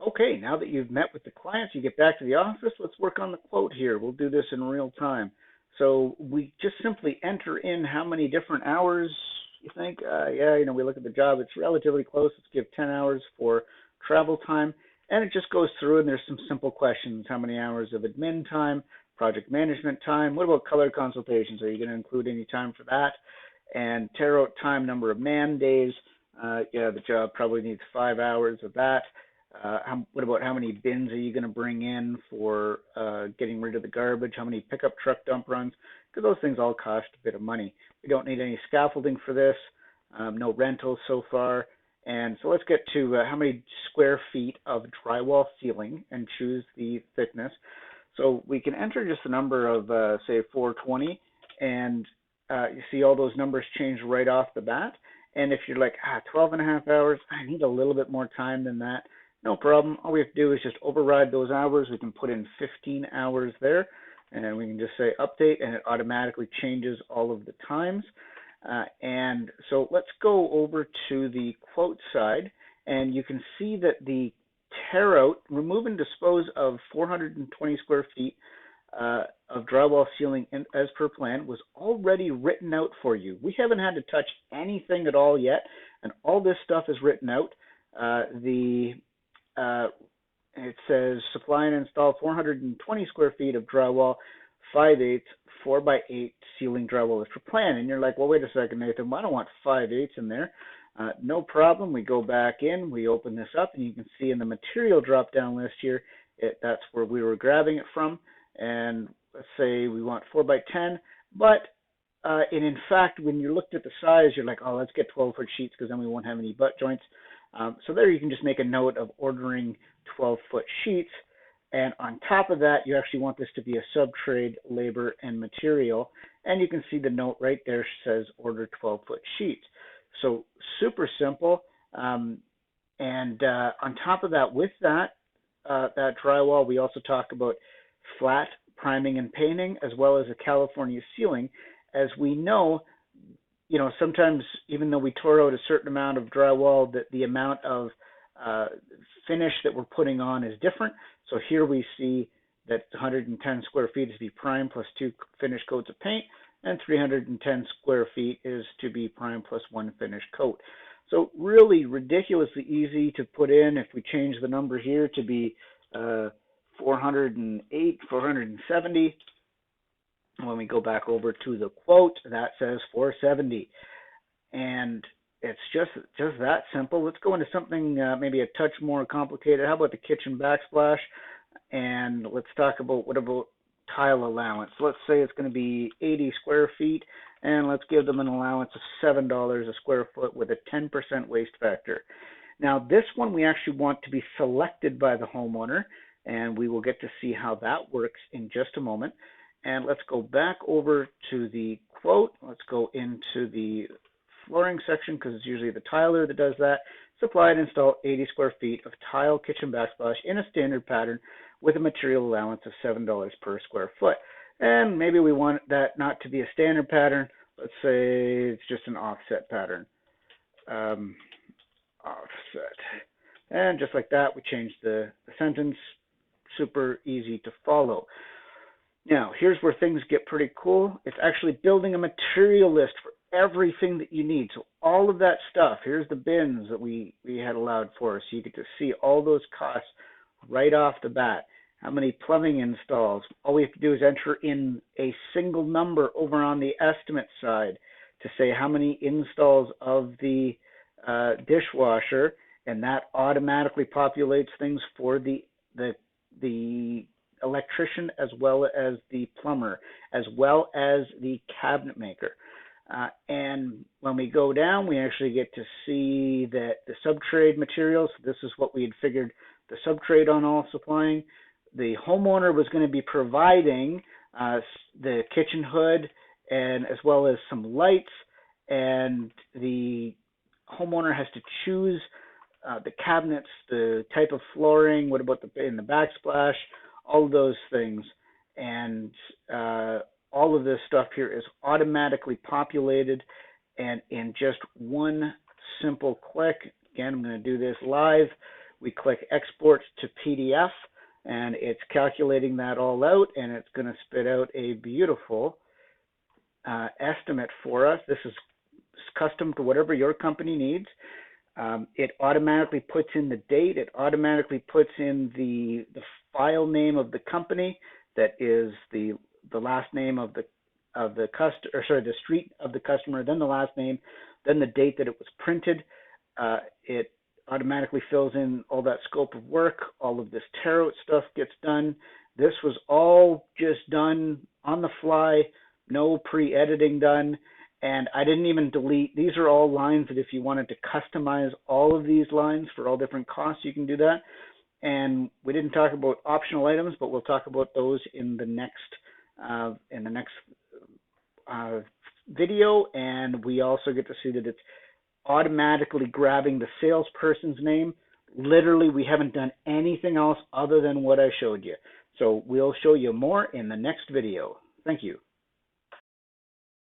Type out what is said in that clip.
Okay, now that you've met with the clients, you get back to the office. Let's work on the quote here. We'll do this in real time. So we just simply enter in how many different hours you think. Yeah, we look at the job. It's relatively close. Let's give 10 hours for travel time. And it just goes through, and there's some simple questions. How many hours of admin time, project management time? What about color consultations? Are you going to include any time for that? And tarot time, number of man days. Yeah, the job probably needs 5 hours of that. What about how many bins are you going to bring in for getting rid of the garbage? How many pickup truck dump runs? Because those things all cost a bit of money. We don't need any scaffolding for this, no rentals so far. And so let's get to how many square feet of drywall ceiling and choose the thickness. So we can enter just a number of, say, 420, and you see all those numbers change right off the bat. And if you're like, 12 and a half hours, I need a little bit more time than that. No problem. All we have to do is just override those hours. We can put in 15 hours there, and we can just say update, and it automatically changes all of the times. And so let's go over to the quote side, and you can see that the tear out, remove and dispose of 420 square feet of drywall ceiling as per plan was already written out for you. We haven't had to touch anything at all yet, and all this stuff is written out. It says supply and install 420 square feet of drywall, 5/8, 4x8 ceiling drywall as per plan. And you're like, well, wait a second, Nathan, I don't want 5/8 in there. No problem. We go back in, we open this up, and you can see in the material drop down list here, that's where we were grabbing it from. And let's say we want 4x10, but in fact, when you looked at the size, you're like, oh, let's get 12-foot sheets because then we won't have any butt joints. So there you can just make a note of ordering 12-foot sheets. And on top of that, you actually want this to be a sub-trade, labor, and material. And you can see the note right there says order 12-foot sheets. So super simple. And on top of that, with that drywall, we also talk about flat priming and painting, as well as a California ceiling. As we know, sometimes even though we tore out a certain amount of drywall, that the amount of finish that we're putting on is different. So here we see that 110 square feet is to be prime plus 2 finish coats of paint, and 310 square feet is to be prime plus 1 finish coat. So really ridiculously easy to put in. If we change the number here to be 408, 470, when we go back over to the quote, that says 470. And it's just that simple. Let's go into something maybe a touch more complicated. How about the kitchen backsplash? And let's talk about what about tile allowance. Let's say it's going to be 80 square feet, and let's give them an allowance of $7 a square foot with a 10% waste factor. Now, this one we actually want to be selected by the homeowner, and we will get to see how that works in just a moment. And let's go back over to the quote. Let's go into the flooring section because it's usually the tiler that does that. Supply and install 80 square feet of tile kitchen backsplash in a standard pattern with a material allowance of $7 per square foot. And maybe we want that not to be a standard pattern. Let's say it's just an offset pattern. Offset. And just like that, we change the sentence. Super easy to follow. Now, here's where things get pretty cool. It's actually building a material list for everything that you need. So all of that stuff, here's the bins that we had allowed for us. So you get to see all those costs right off the bat. How many plumbing installs? All we have to do is enter in a single number over on the estimate side to say how many installs of the dishwasher, and that automatically populates things for the electrician as well as the plumber, as well as the cabinet maker. And when we go down, we actually get to see that the sub-trade materials, this is what we had figured the sub-trade on all supplying. The homeowner was going to be providing the kitchen hood and as well as some lights, and the homeowner has to choose the cabinets, the type of flooring, what about in the backsplash, all of those things. And all of this stuff here is automatically populated, and in just one simple click, again, I'm going to do this live, We click export to PDF, and it's calculating that all out, and it's going to spit out a beautiful estimate for us. This is custom to whatever your company needs. It automatically puts in the date. It automatically puts in the file name of the company, that is the last name of the customer, or sorry, the street of the customer, then the last name, then the date that it was printed. It automatically fills in all that scope of work. All of this tear out stuff gets done. This was all just done on the fly, no pre-editing done. And I didn't even delete. These are all lines that if you wanted to customize all of these lines for all different costs, you can do that. And we didn't talk about optional items, but we'll talk about those in the next video. And we also get to see that it's automatically grabbing the salesperson's name. Literally, we haven't done anything else other than what I showed you. So we'll show you more in the next video. Thank you.